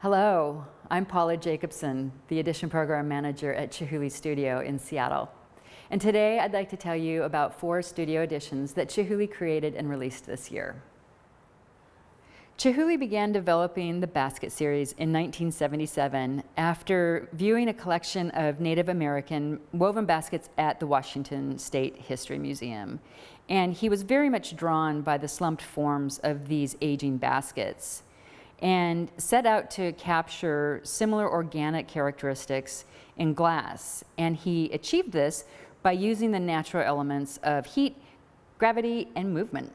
Hello, I'm Paula Jacobson, the Edition Program Manager at Chihuly Studio in Seattle. And today I'd like to tell you about 4 studio editions that Chihuly created and released this year. Chihuly began developing the Basket Series in 1977 after viewing a collection of Native American woven baskets at the Washington State History Museum. And he was very much drawn by the slumped forms of these aging baskets, and set out to capture similar organic characteristics in glass. And he achieved this by using the natural elements of heat, gravity, and movement.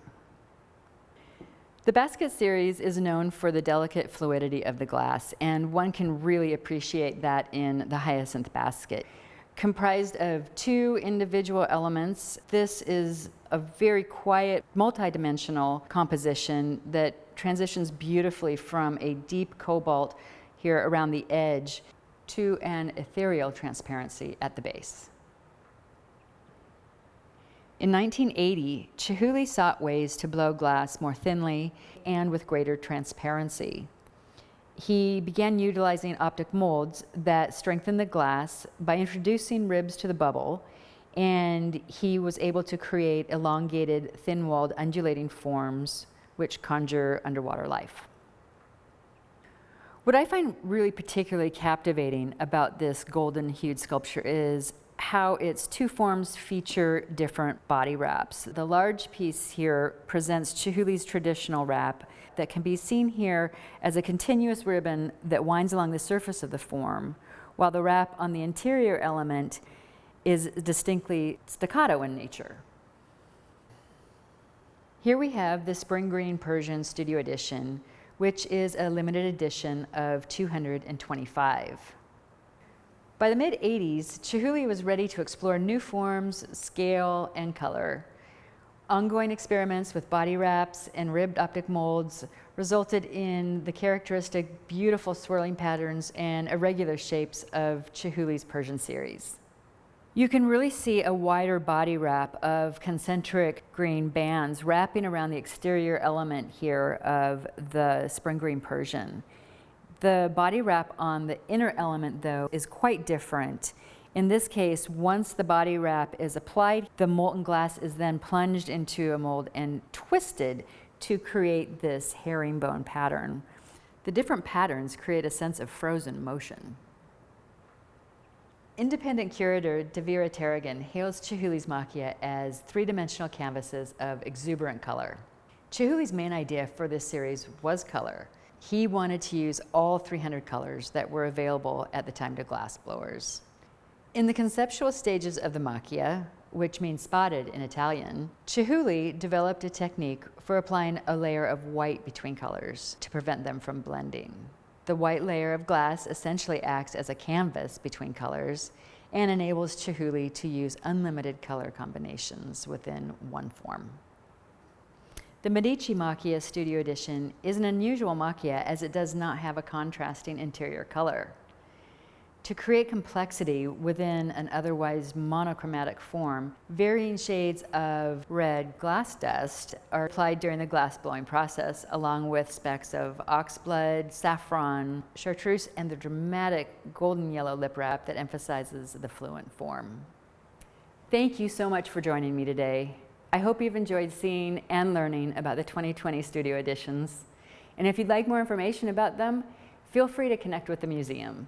The Basket Series is known for the delicate fluidity of the glass, and one can really appreciate that in the hyacinth basket. Comprised of 2 individual elements, this is a very quiet, multi-dimensional composition that transitions beautifully from a deep cobalt here around the edge to an ethereal transparency at the base. In 1980, Chihuly sought ways to blow glass more thinly and with greater transparency. He began utilizing optic molds that strengthened the glass by introducing ribs to the bubble, and he was able to create elongated, thin-walled, undulating forms which conjure underwater life. What I find really particularly captivating about this golden-hued sculpture is how its 2 forms feature different body wraps. The large piece here presents Chihuly's traditional wrap that can be seen here as a continuous ribbon that winds along the surface of the form, while the wrap on the interior element is distinctly staccato in nature. Here we have the Spring Green Persian Studio Edition, which is a limited edition of 225. By the mid-80s, Chihuly was ready to explore new forms, scale, and color. Ongoing experiments with body wraps and ribbed optic molds resulted in the characteristic beautiful swirling patterns and irregular shapes of Chihuly's Persian Series. You can really see a wider body wrap of concentric green bands wrapping around the exterior element here of the Spring Green Persian. The body wrap on the inner element, though, is quite different. In this case, once the body wrap is applied, the molten glass is then plunged into a mold and twisted to create this herringbone pattern. The different patterns create a sense of frozen motion. Independent curator Devira Tarragon hails Chihuly's Machia as 3-dimensional canvases of exuberant color. Chihuly's main idea for this series was color. He wanted to use all 300 colors that were available at the time to glass blowers. In the conceptual stages of the Machia, which means spotted in Italian, Chihuly developed a technique for applying a layer of white between colors to prevent them from blending. The white layer of glass essentially acts as a canvas between colors and enables Chihuly to use unlimited color combinations within one form. The Medici Machia Studio Edition is an unusual Machia as it does not have a contrasting interior color. To create complexity within an otherwise monochromatic form, varying shades of red glass dust are applied during the glass blowing process, along with specks of oxblood, saffron, chartreuse, and the dramatic golden yellow lip wrap that emphasizes the fluent form. Thank you so much for joining me today. I hope you've enjoyed seeing and learning about the 2020 Studio Editions. And if you'd like more information about them, feel free to connect with the museum.